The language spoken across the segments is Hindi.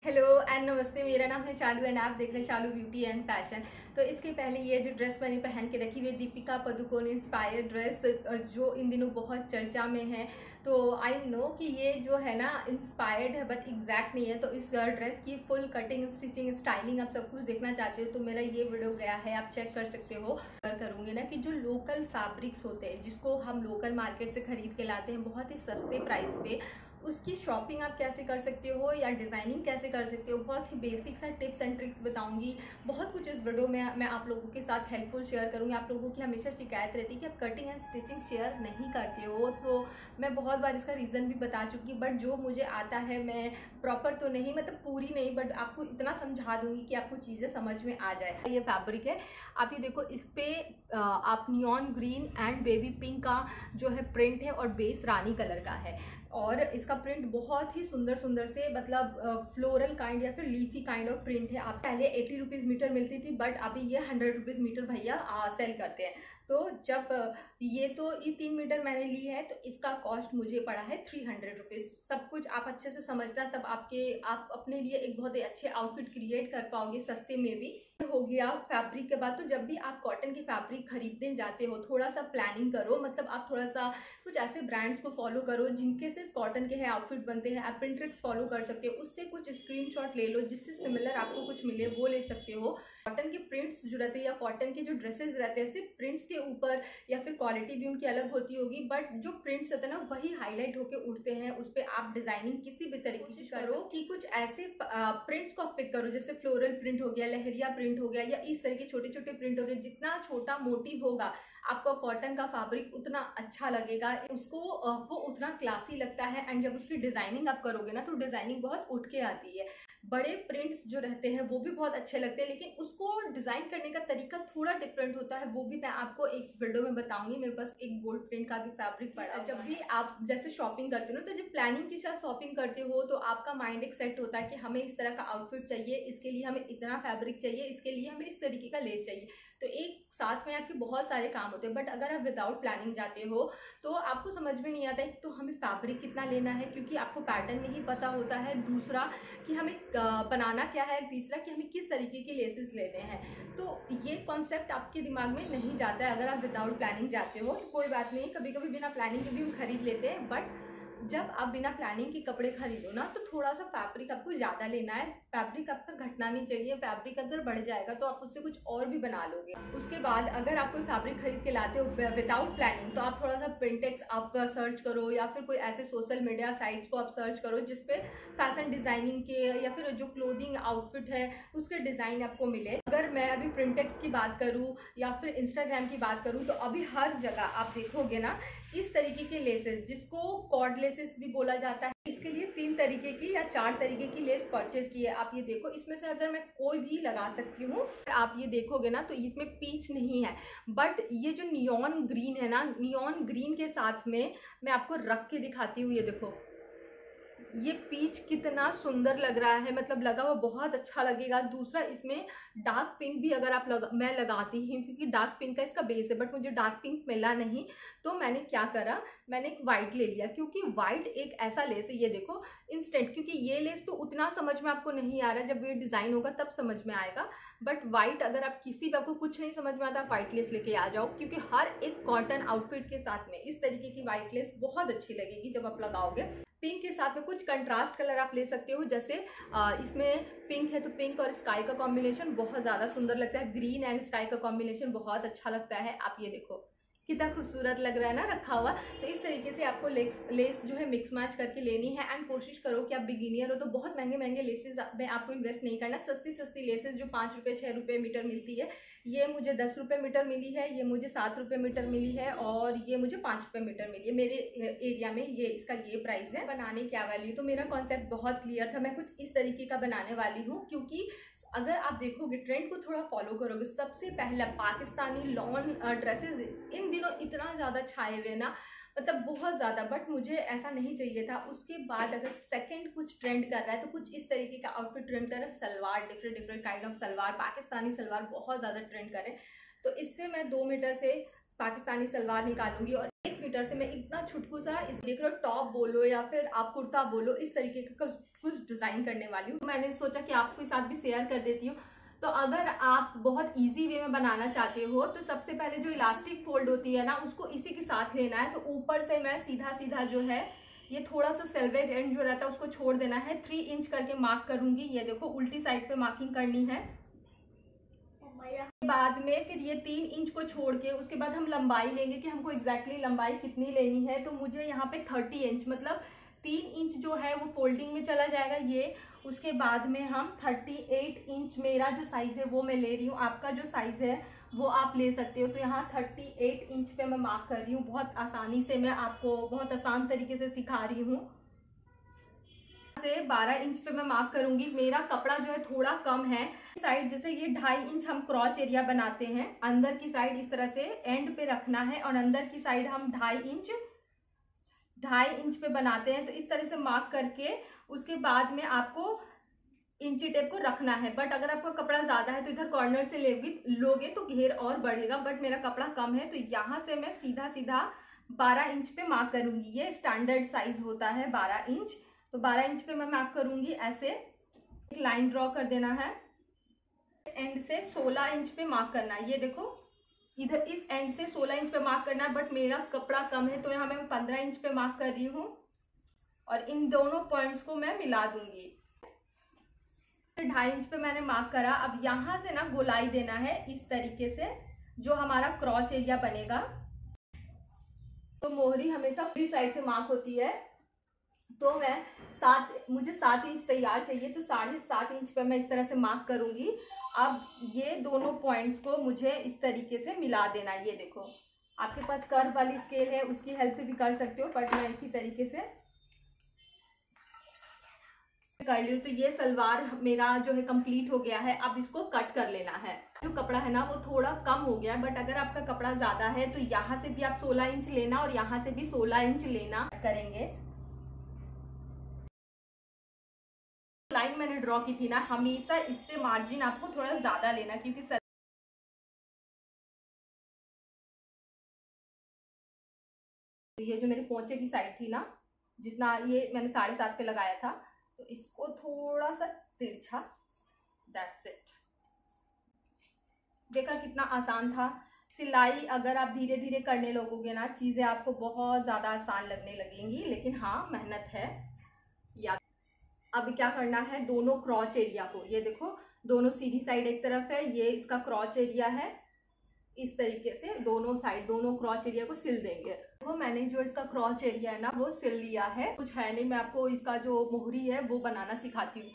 हेलो एंड नमस्ते। मेरा नाम है शालू एंड आप देख रहे हैं शालू ब्यूटी एंड फैशन। तो इसके पहले ये जो ड्रेस मैंने पहन के रखी हुई दीपिका पादुकोण इंस्पायर्ड ड्रेस जो इन दिनों बहुत चर्चा में है, तो आई नो कि ये जो है ना इंस्पायर्ड है बट एग्जैक्ट नहीं है। तो इस ड्रेस की फुल कटिंग, स्टिचिंग, स्टाइलिंग आप सब कुछ देखना चाहते हो तो मेरा ये वीडियो गया है, आप चेक कर सकते हो। करूँगी ना कि जो लोकल फैब्रिक्स होते हैं जिसको हम लोकल मार्केट से खरीद के लाते हैं बहुत ही सस्ते प्राइस पे, उसकी शॉपिंग आप कैसे कर सकते हो या डिज़ाइनिंग कैसे कर सकते हो, बहुत ही बेसिक सा टिप्स एंड ट्रिक्स बताऊंगी। बहुत कुछ इस वीडियो में मैं आप लोगों के साथ हेल्पफुल शेयर करूंगी। आप लोगों की हमेशा शिकायत रहती है कि आप कटिंग एंड स्टिचिंग शेयर नहीं करते हो, तो मैं बहुत बार इसका रीज़न भी बता चुकी, बट जो मुझे आता है मैं प्रॉपर तो नहीं, मतलब पूरी नहीं, बट आपको इतना समझा दूंगी कि आपको चीज़ें समझ में आ जाए। ये फैब्रिक है, आप ये देखो, इस पर आप neon green and baby pink का जो है प्रिंट है और बेस रानी कलर का है। और इसका प्रिंट बहुत ही सुंदर सुंदर से, मतलब फ्लोरल काइंड या फिर लीफी काइंड ऑफ प्रिंट है। आप पहले 80 रुपीज़ मीटर मिलती थी, बट अभी ये 100 रुपीज़ मीटर भैया सेल करते हैं। तो जब ये 3 मीटर मैंने ली है तो इसका कॉस्ट मुझे पड़ा है 300 रुपीज़। सब कुछ आप अच्छे से समझना, तब आप अपने लिए एक बहुत ही अच्छे आउटफिट क्रिएट कर पाओगे सस्ते में भी। हो गया फैब्रिक के बाद, तो जब भी आप कॉटन की फैब्रिक खरीदने जाते हो थोड़ा सा प्लानिंग करो, मतलब आप थोड़ा सा कुछ ऐसे ब्रांड्स को फॉलो करो जिनके सिर्फ कॉटन के हैं आउटफिट बनते हैं। आप पिंटरेस्ट फॉलो कर सकते हो, उससे कुछ स्क्रीनशॉट ले लो जिससे सिमिलर आपको कुछ मिले, वो ले सकते हो। कॉटन के प्रिंट्स जो रहते हैं या कॉटन के जो ड्रेसेस रहते हैं, सिर्फ प्रिंट्स के ऊपर या फिर क्वालिटी भी उनकी अलग होती होगी, बट जो प्रिंट्स होते हैं ना वही हाईलाइट होके उठते हैं। उस पर आप डिजाइनिंग किसी भी तरीके से करो कि कुछ ऐसे प्रिंट्स को आप पिक करो, जैसे फ्लोरल प्रिंट हो गया, लहरिया प्रिंट हो गया, या इस तरह के छोटे छोटे प्रिंट हो गए। जितना छोटा मोटिव होगा आपका कॉटन का फैब्रिक उतना अच्छा लगेगा, उसको वो उतना क्लासी लगता है। एंड जब उसकी डिजाइनिंग आप करोगे ना तो डिजाइनिंग बहुत उठ के आती है। बड़े प्रिंट्स जो रहते हैं वो भी बहुत अच्छे लगते हैं, लेकिन उसको डिजाइन करने का तरीका थोड़ा डिफरेंट होता है, वो भी मैं आपको एक वीडियो में बताऊंगी। मेरे पास एक गोल्ड प्रिंट का भी फैब्रिक पड़ा है। जब भी आप जैसे शॉपिंग करते हो ना, तो जब प्लानिंग के साथ शॉपिंग करते हो तो आपका माइंड एक सेट होता है कि हमें इस तरह का आउटफिट चाहिए, इसके लिए हमें इतना फैब्रिक चाहिए, इसके लिए हमें इस तरीके का लेस चाहिए। तो एक साथ में आपके बहुत सारे काम होते हैं, बट अगर आप विदाउट प्लानिंग जाते हो तो आपको समझ में नहीं आता है तो हमें फैब्रिक कितना लेना है, क्योंकि आपको पैटर्न नहीं पता होता है। दूसरा कि हमें बनाना क्या है, तीसरा कि हमें किस तरीके के लेसेस लेने हैं। तो ये कॉन्सेप्ट आपके दिमाग में नहीं जाता है अगर आप विदाउट प्लानिंग जाते हो। तो कोई बात नहीं, कभी कभी बिना प्लानिंग के भी हम खरीद लेते हैं, बट जब आप बिना प्लानिंग के कपड़े खरीदो ना तो थोड़ा सा फैब्रिक आपको ज़्यादा लेना है। फैब्रिक आपका घटना नहीं चाहिए। फैब्रिक अगर बढ़ जाएगा तो आप उससे कुछ और भी बना लोगे। उसके बाद अगर आप कोई फैब्रिक खरीद के लाते हो विदाउट प्लानिंग, तो आप थोड़ा सा प्रिंटेक्स आप सर्च करो या फिर कोई ऐसे सोशल मीडिया साइट्स को आप सर्च करो जिसपे फैशन डिजाइनिंग के या फिर जो क्लोथिंग आउटफिट है उसके डिज़ाइन आपको मिले। अगर मैं अभी प्रिंटेक्स की बात करूँ या फिर इंस्टाग्राम की बात करूँ, तो अभी हर जगह आप देखोगे ना इस तरीके के लेसेस, जिसको कॉर्ड लेसेस भी बोला जाता है, इसके लिए 3 तरीके की या 4 तरीके की लेस परचेज की है। आप ये देखो, इसमें से अगर मैं कोई भी लगा सकती हूँ। आप ये देखोगे ना तो इसमें पीच नहीं है, बट ये जो नियॉन ग्रीन है ना, नियॉन ग्रीन के साथ में मैं आपको रख के दिखाती हूँ। ये देखो, ये पीच कितना सुंदर लग रहा है, मतलब लगा हुआ बहुत अच्छा लगेगा। दूसरा, इसमें डार्क पिंक भी अगर आप मैं लगाती हूँ, क्योंकि डार्क पिंक का इसका बेस है, बट मुझे डार्क पिंक मिला नहीं तो मैंने क्या करा, मैंने एक वाइट ले लिया, क्योंकि वाइट एक ऐसा लेस है, ये देखो इंस्टेंट, क्योंकि ये लेस तो उतना समझ में आपको नहीं आ रहा है, जब ये डिजाइन होगा तब समझ में आएगा। बट वाइट, अगर आप किसी भी आपको कुछ नहीं समझ में आता, वाइट लेस लेके आ जाओ, क्योंकि हर एक कॉटन आउटफिट के साथ में इस तरीके की वाइट लेस बहुत अच्छी लगेगी जब आप लगाओगे। पिंक के साथ में कुछ कंट्रास्ट कलर आप ले सकते हो, जैसे इसमें पिंक है तो पिंक और स्काई का कॉम्बिनेशन बहुत ज़्यादा सुंदर लगता है। ग्रीन एंड स्काई का कॉम्बिनेशन बहुत अच्छा लगता है। आप ये देखो कितना खूबसूरत लग रहा है ना रखा हुआ। तो इस तरीके से आपको लेस जो है मिक्स मैच करके लेनी है। एंड कोशिश करो कि आप बिगिनियर हो तो बहुत महंगे महंगे लेसेस में आपको इन्वेस्ट नहीं करना। सस्ती सस्ती लेसेस जो 5 रुपये 6 रुपये मीटर मिलती है, ये मुझे 10 रुपये मीटर मिली है, ये मुझे 7 रुपये मीटर मिली है, और ये मुझे 5 रुपये मीटर मिली है। मेरे एरिया में ये इसका ये प्राइस है। बनाने क्या वाली, तो मेरा कॉन्सेप्ट बहुत क्लियर था, मैं कुछ इस तरीके का बनाने वाली हूँ। क्योंकि अगर आप देखोगे, ट्रेंड को थोड़ा फॉलो करोगे, सबसे पहला पाकिस्तानी लॉन ड्रेसेस इन दिनों इतना ज़्यादा छाए हुए ना, मतलब बहुत ज़्यादा, बट मुझे ऐसा नहीं चाहिए था। उसके बाद अगर सेकंड कुछ ट्रेंड कर रहा है तो कुछ इस तरीके का आउटफिट ट्रेंड कर रहा है। Salwar, different different kind of salwar, Pakistani salwar बहुत ज़्यादा ट्रेंड करे, तो इससे मैं 2 मीटर से पाकिस्तानी सलवार निकालूंगी और 1 मीटर से मैं इतना छुटकू सा, इस देख लो टॉप बोलो या फिर आप कुर्ता बोलो, इस तरीके का कुछ डिजाइन करने वाली हूँ। मैंने सोचा कि आपके साथ भी शेयर कर देती हूँ। तो अगर आप बहुत इजी वे में बनाना चाहते हो तो सबसे पहले जो इलास्टिक फोल्ड होती है ना, उसको इसी के साथ लेना है। तो ऊपर से मैं सीधा सीधा जो है ये थोड़ा सा सेल्वेज एंड जो रहता है उसको छोड़ देना है। 3 इंच करके मार्क करूंगी। ये देखो उल्टी साइड पे मार्किंग करनी है। बाद में फिर ये 3 इंच को छोड़ के उसके बाद हम लंबाई लेंगे कि हमको एग्जैक्टली लंबाई कितनी लेनी है। तो मुझे यहाँ पे 30 इंच मतलब 3 इंच जो है वो फोल्डिंग में चला जाएगा ये। उसके बाद में हम 38 इंच, मेरा जो साइज है वो मैं ले रही हूँ। आपका जो साइज है वो आप ले सकते हो। तो यहाँ 38 इंच पे मैं मार्क कर रही हूँ। बहुत आसानी से मैं आपको बहुत आसान तरीके से सिखा रही हूँ। से 12 इंच पे मैं मार्क करूंगी। मेरा कपड़ा जो है थोड़ा कम है। साइड जैसे ये 2.5 इंच हम क्रॉच एरिया बनाते हैं, अंदर की साइड इस तरह से एंड पे रखना है और अंदर की साइड हम 2.5 इंच पे बनाते हैं। तो इस तरह से मार्क करके उसके बाद में आपको इंची टेप को रखना है। बट अगर आपका कपड़ा ज्यादा है तो इधर कॉर्नर से लोगे तो घेर और बढ़ेगा। बट मेरा कपड़ा कम है तो यहाँ से मैं सीधा सीधा 12 इंच पे मार्क करूंगी। ये स्टैंडर्ड साइज होता है 12 इंच। तो 12 इंच पे मैं मार्क करूंगी। ऐसे एक लाइन ड्रॉ कर देना है। एंड से 16 इंच पे मार्क करना है। ये देखो इधर इस एंड से 16 इंच पे मार्क करना है। बट मेरा कपड़ा कम है तो यहाँ मैं 15 इंच पे मार्क कर रही हूँ और इन दोनों पॉइंट्स को मैं मिला दूंगी। 2.5 इंच पे मैंने मार्क करा। अब यहाँ से ना गोलाई देना है इस तरीके से, जो हमारा क्रॉच एरिया बनेगा। तो मोहरी हमेशा पूरी साइड से मार्क होती है। तो मुझे 7 इंच तैयार चाहिए। तो 7.5 इंच पे मैं इस तरह से मार्क करूंगी। अब ये दोनों पॉइंट्स को मुझे इस तरीके से मिला देना। ये देखो आपके पास कर्व वाली स्केल है उसकी हेल्प से भी कर सकते हो, बट मैं इसी तरीके से कर ली हूँ। तो ये सलवार मेरा जो है कंप्लीट हो गया है। अब इसको कट कर लेना है। जो कपड़ा है ना वो थोड़ा कम हो गया है, बट अगर आपका कपड़ा ज्यादा है तो यहाँ से भी आप 16 इंच लेना और यहाँ से भी 16 इंच लेना करेंगे। लाइन मैंने ड्रॉ की थी ना, हमेशा इससे मार्जिन आपको थोड़ा ज्यादा लेना, क्योंकि ये जो मेरे पोंचे की साइड थी ना, जितना ये मैंने 7.5 पे लगाया था, तो इसको थोड़ा सा तिरछा। That's it. देखा कितना आसान था। सिलाई अगर आप धीरे धीरे करने लगोगे ना, चीजें आपको बहुत ज्यादा आसान लगने लगेंगी, लेकिन हाँ मेहनत है। या अब क्या करना है, दोनों क्रॉच एरिया को, ये देखो दोनों सीधी साइड एक तरफ है, ये इसका क्रॉच एरिया है। इस तरीके से दोनों साइड दोनों क्रॉच एरिया को सिल देंगे। वो मैंने जो इसका क्रॉच एरिया है ना वो सिल लिया है। कुछ है नहीं, मैं आपको इसका जो मोहरी है वो बनाना सिखाती हूँ।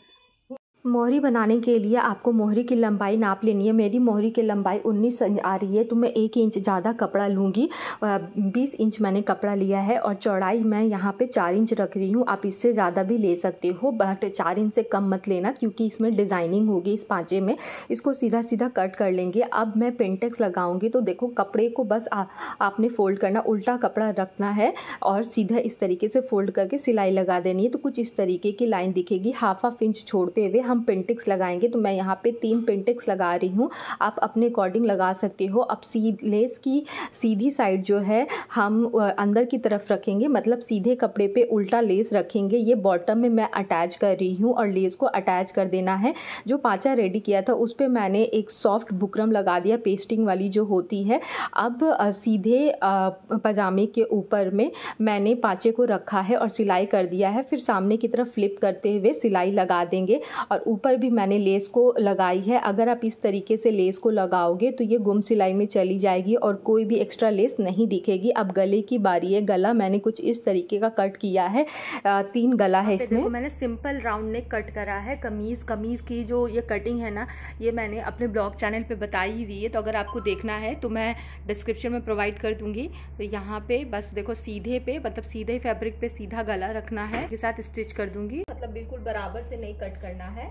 मोहरी बनाने के लिए आपको मोहरी की लंबाई नाप लेनी है। मेरी मोहरी की लंबाई 19 इंच आ रही है, तो मैं 1 इंच ज़्यादा कपड़ा लूँगी। 20 इंच मैंने कपड़ा लिया है और चौड़ाई मैं यहाँ पे 4 इंच रख रही हूँ। आप इससे ज़्यादा भी ले सकते हो, बट 4 इंच से कम मत लेना, क्योंकि इसमें डिज़ाइनिंग होगी इस पाँचे में। इसको सीधा सीधा कट कर लेंगे। अब मैं पेंटेक्स लगाऊँगी। तो देखो कपड़े को बस आपने फोल्ड करना, उल्टा कपड़ा रखना है और सीधा इस तरीके से फोल्ड करके सिलाई लगा देनी है। तो कुछ इस तरीके की लाइन दिखेगी। हाफ इंच छोड़ते हुए हम पेंटेक्स लगाएंगे। तो मैं यहाँ पे 3 पेंटेक्स लगा रही हूँ, आप अपने अकॉर्डिंग लगा सकते हो। अब लेस की सीधी साइड जो है हम अंदर की तरफ रखेंगे, मतलब सीधे कपड़े पे उल्टा लेस रखेंगे। ये बॉटम में मैं अटैच कर रही हूँ और लेस को अटैच कर देना है। जो पाँचा रेडी किया था उस पर मैंने एक सॉफ्ट बुकरम लगा दिया, पेस्टिंग वाली जो होती है। अब सीधे पजामे के ऊपर में मैंने पाँचे को रखा है और सिलाई कर दिया है। फिर सामने की तरफ फ्लिप करते हुए सिलाई लगा देंगे और ऊपर भी मैंने लेस को लगाई है। अगर आप इस तरीके से लेस को लगाओगे तो ये गुम सिलाई में चली जाएगी और कोई भी एक्स्ट्रा लेस नहीं दिखेगी। अब गले की बारी है। गला मैंने कुछ इस तरीके का कट किया है। 3 गला है इसमें। देखो मैंने सिंपल राउंड नेक कट करा है। कमीज की जो ये कटिंग है ना, ये मैंने अपने ब्लॉग चैनल पे बताई हुई है, तो अगर आपको देखना है तो मैं डिस्क्रिप्शन में प्रोवाइड कर दूंगी। तो यहाँ पे बस देखो सीधे पे, मतलब सीधे फैब्रिक पे सीधा गला रखना है, के साथ स्टिच कर दूंगी। मतलब बिल्कुल बराबर से नहीं कट करना है,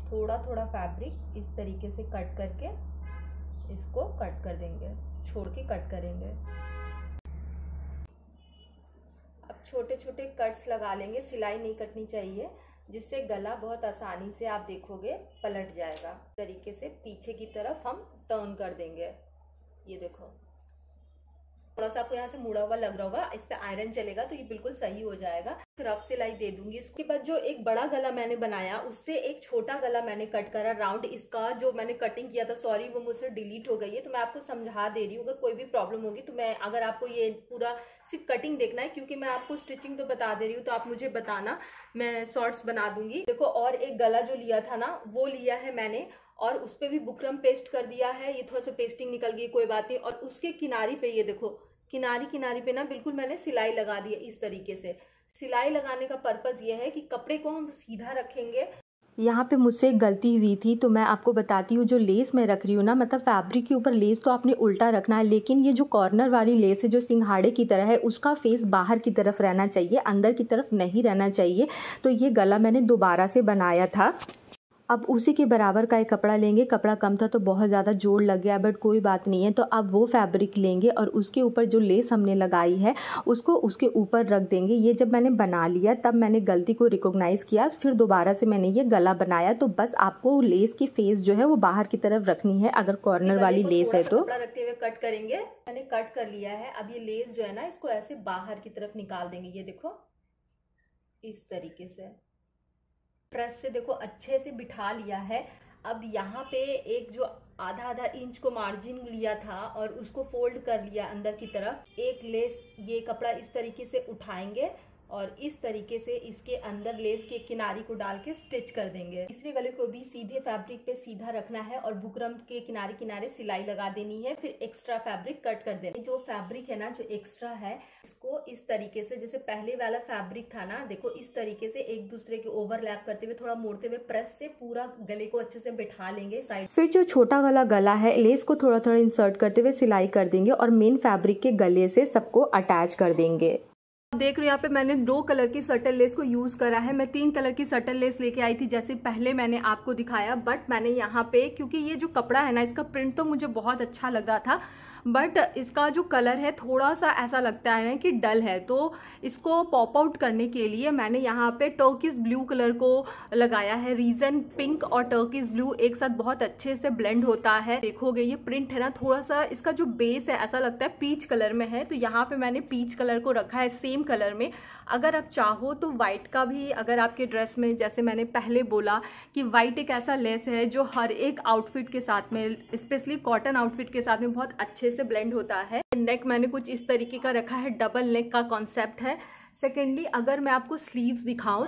थोड़ा थोड़ा फैब्रिक इस तरीके से कट करके इसको कट कर देंगे, छोड़ के कट करेंगे। अब छोटे छोटे कट्स लगा लेंगे, सिलाई नहीं कटनी चाहिए, जिससे गला बहुत आसानी से आप देखोगे पलट जाएगा। इस तरीके से पीछे की तरफ हम टर्न कर देंगे। ये देखो थोड़ा सा आपको यहाँ से मुड़ा हुआ लग रहा होगा, इस पे आयरन चलेगा तो ये बिल्कुल सही हो जाएगा। रफ सिलाई दे दूंगी। इसके बाद जो एक बड़ा गला मैंने बनाया उससे एक छोटा गला मैंने कट करा राउंड। इसका जो मैंने कटिंग किया था, सॉरी वो मुझसे डिलीट हो गई है, तो मैं आपको समझा दे रही हूँ। अगर कोई भी प्रॉब्लम होगी तो मैं, अगर आपको ये पूरा सिर्फ कटिंग देखना है, क्योंकि मैं आपको स्टिचिंग तो बता दे रही हूँ, तो आप मुझे बताना, मैं शॉर्ट्स बना दूंगी। देखो, और एक गला जो लिया था ना वो लिया है मैंने, और उस पर भी बुकरम पेस्ट कर दिया है। ये थोड़ा सा पेस्टिंग निकल गई, कोई बात नहीं। और उसके किनारी पे ये देखो, किनारी पे ना बिल्कुल मैंने सिलाई लगा दी है इस तरीके से। सिलाई लगाने का पर्पस ये है कि कपड़े को हम सीधा रखेंगे। यहाँ पे मुझसे एक गलती हुई थी, तो मैं आपको बताती हूँ। जो लेस मैं रख रही हूँ ना, मतलब फैब्रिक के ऊपर लेस तो आपने उल्टा रखना है, लेकिन ये जो कॉर्नर वाली लेस है जो सिंघाड़े की तरह है, उसका फेस बाहर की तरफ रहना चाहिए, अंदर की तरफ नहीं रहना चाहिए। तो ये गला मैंने दोबारा से बनाया था। अब उसी के बराबर का एक कपड़ा लेंगे। कपड़ा कम था तो बहुत ज़्यादा जोड़ लग गया, बट कोई बात नहीं है। तो अब वो फैब्रिक लेंगे और उसके ऊपर जो लेस हमने लगाई है उसको उसके ऊपर रख देंगे। ये जब मैंने बना लिया तब मैंने गलती को रिकॉग्नाइज़ किया, फिर दोबारा से मैंने ये गला बनाया। तो बस आपको लेस की फेस जो है वो बाहर की तरफ रखनी है, अगर कॉर्नर वाली लेस है तो। कपड़ा रखते हुए कट करेंगे। मैंने कट कर लिया है। अब ये लेस जो है ना, इसको ऐसे बाहर की तरफ निकाल देंगे। ये देखो, इस तरीके से प्रेस से देखो अच्छे से बिठा लिया है। अब यहाँ पे एक जो आधा इंच को मार्जिन लिया था और उसको फोल्ड कर लिया अंदर की तरफ। एक लेस, ये कपड़ा इस तरीके से उठाएंगे और इस तरीके से इसके अंदर लेस के किनारी को डाल के स्टिच कर देंगे। तीसरे गले को भी सीधे फैब्रिक पे सीधा रखना है और बुकरम के किनारे सिलाई लगा देनी है। फिर एक्स्ट्रा फैब्रिक कट कर देना। जो फैब्रिक है ना, जो एक्स्ट्रा है, इसको इस तरीके से, जैसे पहले वाला फैब्रिक था ना, देखो इस तरीके से एक दूसरे के ओवरलैप करते हुए, थोड़ा मोड़ते हुए प्रेस से पूरा गले को अच्छे से बिठा लेंगे साइड। फिर जो छोटा वाला गला है, लेस को थोड़ा थोड़ा इंसर्ट करते हुए सिलाई कर देंगे और मेन फैब्रिक के गले से सबको अटैच कर देंगे। देख रहे हो यहाँ पे मैंने 2 कलर की सटल लेस को यूज़ करा है। मैं 3 कलर की सटल लेस लेके आई थी जैसे पहले मैंने आपको दिखाया, बट मैंने यहाँ पे, क्योंकि ये जो कपड़ा है ना, इसका प्रिंट तो मुझे बहुत अच्छा लग रहा था, बट इसका जो कलर है थोड़ा सा ऐसा लगता है ना कि डल है। तो इसको पॉप आउट करने के लिए मैंने यहाँ पे टर्किश ब्लू कलर को लगाया है। रीजन पिंक और टर्किश ब्लू एक साथ बहुत अच्छे से ब्लेंड होता है। देखोगे ये प्रिंट है ना, थोड़ा सा इसका जो बेस है ऐसा लगता है पीच कलर में है, तो यहाँ पे मैंने पीच कलर को रखा है सेम कलर में। अगर आप चाहो तो वाइट का भी, अगर आपके ड्रेस में, जैसे मैंने पहले बोला कि वाइट एक ऐसा लेस है जो हर एक आउटफिट के साथ में, स्पेशली कॉटन आउटफिट के साथ में बहुत अच्छे से ब्लेंड होता है। नेक मैंने कुछ इस तरीके का रखा है, डबल नेक का कॉन्सेप्ट है। सेकेंडली, अगर मैं आपको स्लीव्स दिखाऊं,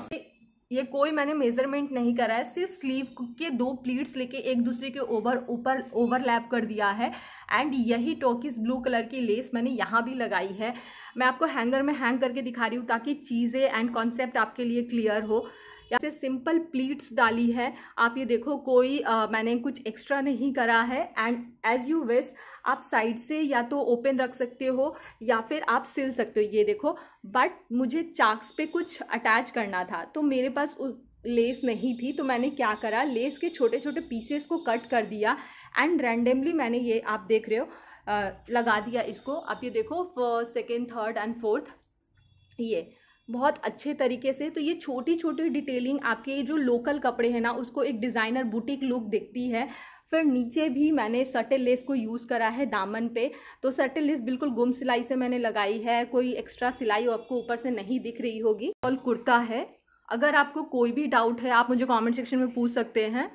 ये कोई मैंने मेजरमेंट नहीं करा है, सिर्फ स्लीव के 2 प्लीट्स लेके एक दूसरे के ऊपर ओवरलैप कर दिया है। एंड यही टर्किश ब्लू कलर की लेस मैंने यहाँ भी लगाई है। मैं आपको हैंगर में हैंग करके दिखा रही हूँ ताकि चीज़ें एंड कॉन्सेप्ट आपके लिए क्लियर हो। यहाँ से सिंपल प्लीट्स डाली है, आप ये देखो, कोई मैंने कुछ एक्स्ट्रा नहीं करा है। एंड एज यू विश, आप साइड से या तो ओपन रख सकते हो या फिर आप सिल सकते हो, ये देखो। बट मुझे चाक्स पे कुछ अटैच करना था तो मेरे पास लेस नहीं थी, तो मैंने क्या करा, लेस के छोटे छोटे पीसेस को कट कर दिया एंड रैंडमली मैंने, ये आप देख रहे हो, लगा दिया इसको। आप ये देखो, first, second, third and fourth, ये बहुत अच्छे तरीके से। तो ये छोटी छोटी डिटेलिंग आपके जो लोकल कपड़े हैं ना, उसको एक डिज़ाइनर बुटीक लुक दिखती है। फिर नीचे भी मैंने सटल लेस को यूज़ करा है दामन पे, तो सटल लेस बिल्कुल गुम सिलाई से मैंने लगाई है, कोई एक्स्ट्रा सिलाई आपको ऊपर से नहीं दिख रही होगी। और कुर्ता है, अगर आपको कोई भी डाउट है आप मुझे कमेंट सेक्शन में पूछ सकते हैं।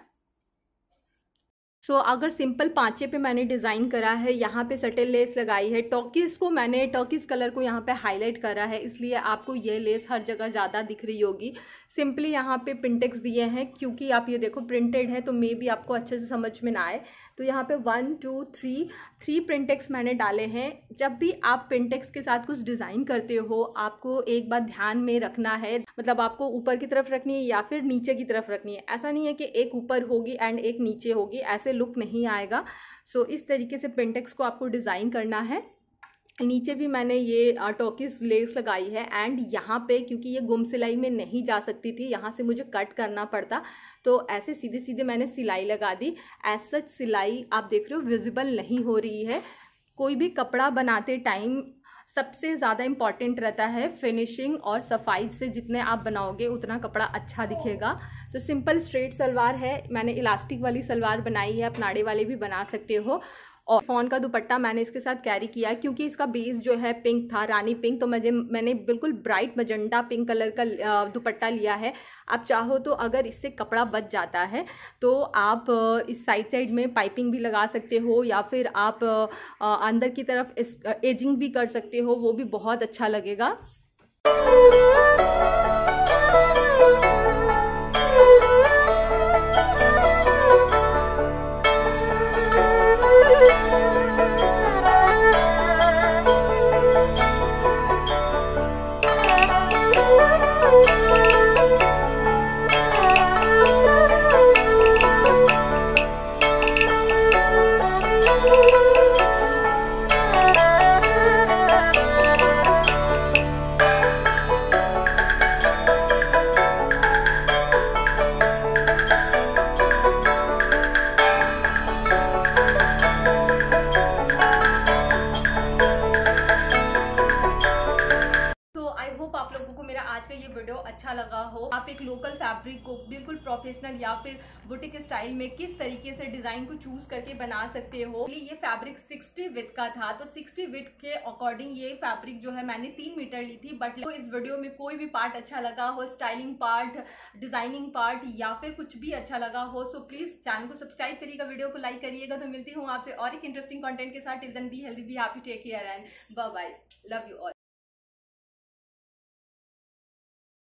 अगर सिंपल पांचे पे मैंने डिज़ाइन करा है, यहाँ पे सटल लेस लगाई है, टर्किश कलर को यहाँ पे हाईलाइट करा है, इसलिए आपको ये लेस हर जगह ज़्यादा दिख रही होगी। सिंपली यहाँ पे पिंटेक्स दिए हैं, क्योंकि आप ये देखो प्रिंटेड है तो मे बी आपको अच्छे से समझ में ना आए। तो यहाँ पे 1 2 3 प्रिंटेक्स मैंने डाले हैं। जब भी आप प्रिंटेक्स के साथ कुछ डिज़ाइन करते हो, आपको एक बात ध्यान में रखना है, मतलब आपको ऊपर की तरफ रखनी है या फिर नीचे की तरफ रखनी है। ऐसा नहीं है कि एक ऊपर होगी एंड एक नीचे होगी, ऐसे लुक नहीं आएगा। इस तरीके से प्रिंटेक्स को आपको डिज़ाइन करना है। नीचे भी मैंने ये टर्किश लेस लगाई है एंड यहाँ पे, क्योंकि ये गुम सिलाई में नहीं जा सकती थी, यहाँ से मुझे कट करना पड़ता, तो ऐसे सीधे सीधे मैंने सिलाई लगा दी। एज सच सिलाई आप देख रहे हो विजिबल नहीं हो रही है। कोई भी कपड़ा बनाते टाइम सबसे ज़्यादा इम्पॉर्टेंट रहता है फिनिशिंग और सफाई से जितने आप बनाओगे उतना कपड़ा अच्छा दिखेगा। तो सिंपल स्ट्रेट सलवार है, मैंने इलास्टिक वाली सलवार बनाई है, आप नाड़े वाले भी बना सकते हो। और फॉन का दुपट्टा मैंने इसके साथ कैरी किया है क्योंकि इसका बेस जो है पिंक था, रानी पिंक, तो मैंने बिल्कुल ब्राइट मजेंटा पिंक कलर का दुपट्टा लिया है। आप चाहो तो अगर इससे कपड़ा बच जाता है तो आप इस साइड में पाइपिंग भी लगा सकते हो, या फिर आप अंदर की तरफ इस एजिंग भी कर सकते हो, वो भी बहुत अच्छा लगेगा। अच्छा लगा हो। आप एक लोकल फैब्रिक को बिल्कुल प्रोफेशनल या फिर बुटीक स्टाइल में किस तरीके से डिजाइन को चूज करके बना सकते हो। ये फैब्रिक 60 विथ का था, तो 60 विथ के अकॉर्डिंग ये फैब्रिक जो है मैंने 3 मीटर ली थी। बट तो इस वीडियो में कोई भी पार्ट अच्छा लगा हो, स्टाइलिंग पार्ट, डिजाइनिंग पार्ट या फिर कुछ भी अच्छा लगा हो, सो प्लीज चैनल को सब्सक्राइब करिएगा, वीडियो को लाइक करिएगा। तो मिलती हूँ आपसे और एक इंटरेस्टिंग कंटेंट के साथ। Till then be healthy, be happy, take care and bye bye, love you all.